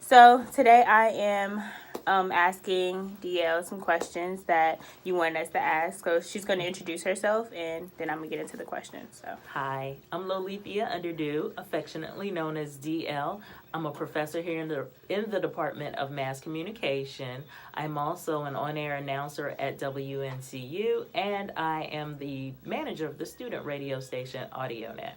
So today I am asking DL some questions that you want us to ask. So she's going to introduce herself, and then I'm going to get into the questions. So Hi, I'm Lolithia Underdew, affectionately known as DL. I'm a professor here in the Department of Mass Communication. I'm also an on-air announcer at WNCU, and I am the manager of the student radio station AudioNet.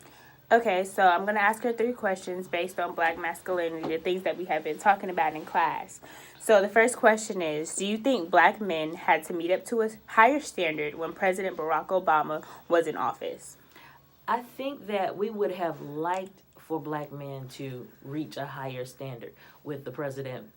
Okay, so I'm going to ask her three questions based on black masculinity, the things that we have been talking about in class. So the first question is, do you think black men had to meet up to a higher standard when President Barack Obama was in office? I think that we would have liked for black men to reach a higher standard with the president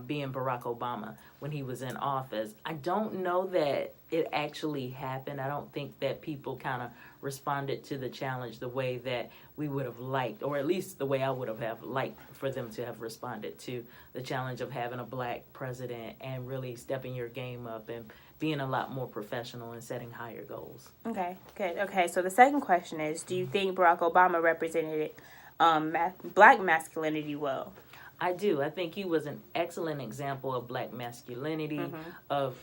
being Barack Obama when he was in office. I don't know that it actually happened. I don't think that people kind of responded to the challenge the way that we would have liked, or at least the way I would have liked for them to have responded to the challenge of having a black president and really stepping your game up and being a lot more professional and setting higher goals. Okay, good. Okay, so the second question is, do you think Barack Obama represented black masculinity well? I do. I think he was an excellent example of black masculinity.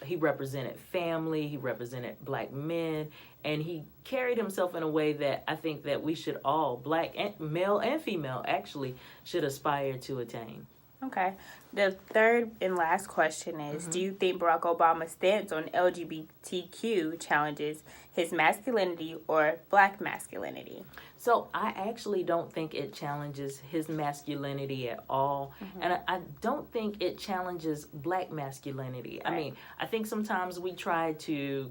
He represented family, he represented black men, and he carried himself in a way that I think that we should all, black and male and female, actually should aspire to attain. Okay. The third and last question is, do you think Barack Obama's stance on LGBTQ challenges his masculinity or black masculinity? So I actually don't think it challenges his masculinity at all. And I don't think it challenges black masculinity. Right. I mean, I think sometimes we try to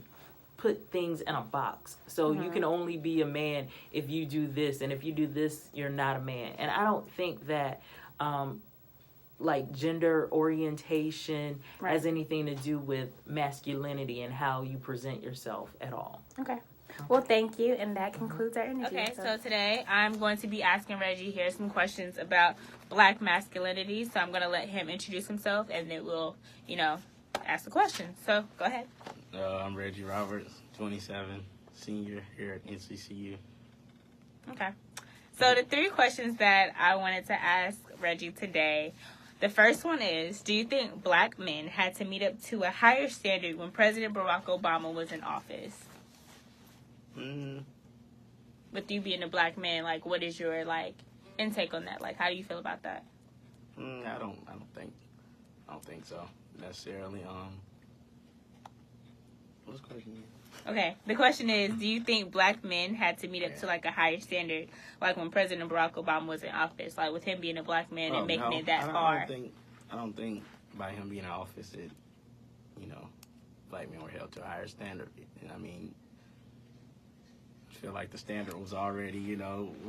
put things in a box. So you can only be a man if you do this, and if you do this, you're not a man. And I don't think that like gender orientation Right. has anything to do with masculinity and how you present yourself at all. Okay. Well, thank you, and that concludes our interview. Okay, so today I'm going to be asking Reggie here some questions about black masculinity. So I'm going to let him introduce himself, and then we'll, ask the questions. So go ahead. I'm Reggie Roberts, 27, senior here at NCCU. Okay. So the three questions that I wanted to ask Reggie today. The first one is, do you think black men had to meet up to a higher standard when President Barack Obama was in office? With you being a black man, what is your, intake on that? How do you feel about that? I don't think so necessarily. What's the question again? Okay. The question is, do you think black men had to meet up to, a higher standard, when President Barack Obama was in office, with him being a black man and making it that far? I don't think by him being in office that, black men were held to a higher standard. And I mean, I feel like the standard was already,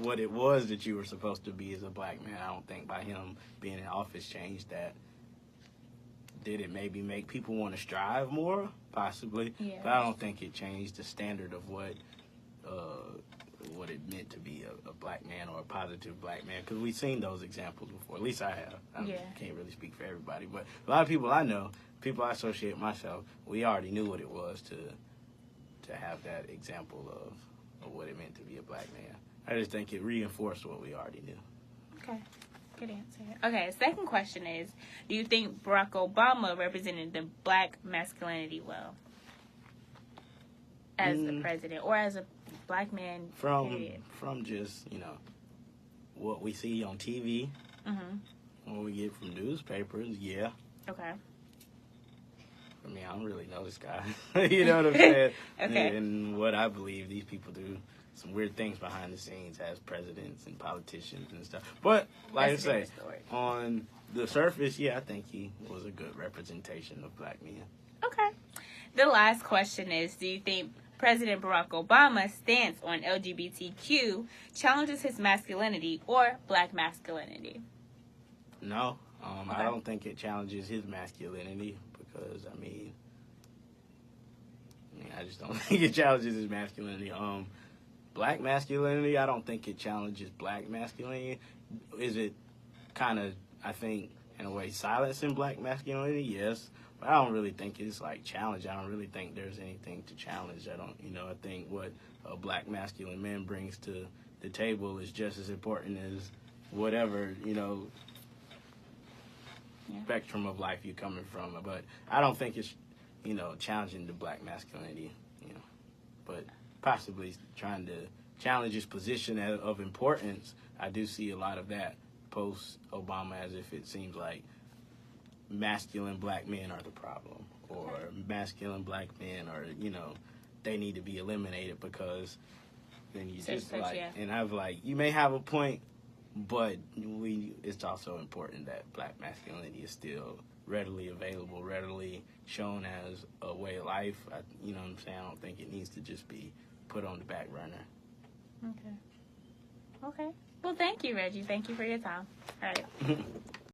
what it was that you were supposed to be as a black man. I don't think by him being in office changed that. Did it maybe make people want to strive more? Possibly. Yeah. But I don't think it changed the standard of what it meant to be a black man or a positive black man. Because we've seen those examples before. At least I have. I can't really speak for everybody. But a lot of people I know, people I associate myself, we already knew what it was to have that example of what it meant to be a black man. I just think it reinforced what we already knew. Okay. Good answer. Okay, second question is, do you think Barack Obama represented the black masculinity well as the president or as a black man? From just, what we see on TV, what we get from newspapers, yeah. Okay. I mean, I don't really know this guy. You know what I'm saying? Okay. And what I believe these people do some weird things behind the scenes as presidents and politicians and stuff. But, like I say, on the surface, yeah, I think he was a good representation of black men. Okay. The last question is, do you think President Barack Obama's stance on LGBTQ challenges his masculinity or black masculinity? No. Okay. I don't think it challenges his masculinity because, I mean, I just don't think it challenges his masculinity. Black masculinity, I don't think it challenges black masculinity. Is it kind of, I think, in a way, silencing black masculinity? Yes. But I don't really think it's challenge. I don't really think there's anything to challenge. I think what a black masculine man brings to the table is just as important as whatever, spectrum of life you're coming from. But I don't think it's, you know, challenging the black masculinity, you know, but possibly trying to challenge his position of importance. I do see a lot of that post-Obama, as if it seems like masculine black men are the problem, or masculine black men are, you know, they need to be eliminated because then you just like, yeah. and I've like, you may have a point, but it's also important that black masculinity is still readily available, readily shown as a way of life. You know what I'm saying? I don't think it needs to just be put on the back burner. Okay. Well, thank you, Reggie. Thank you for your time. All right.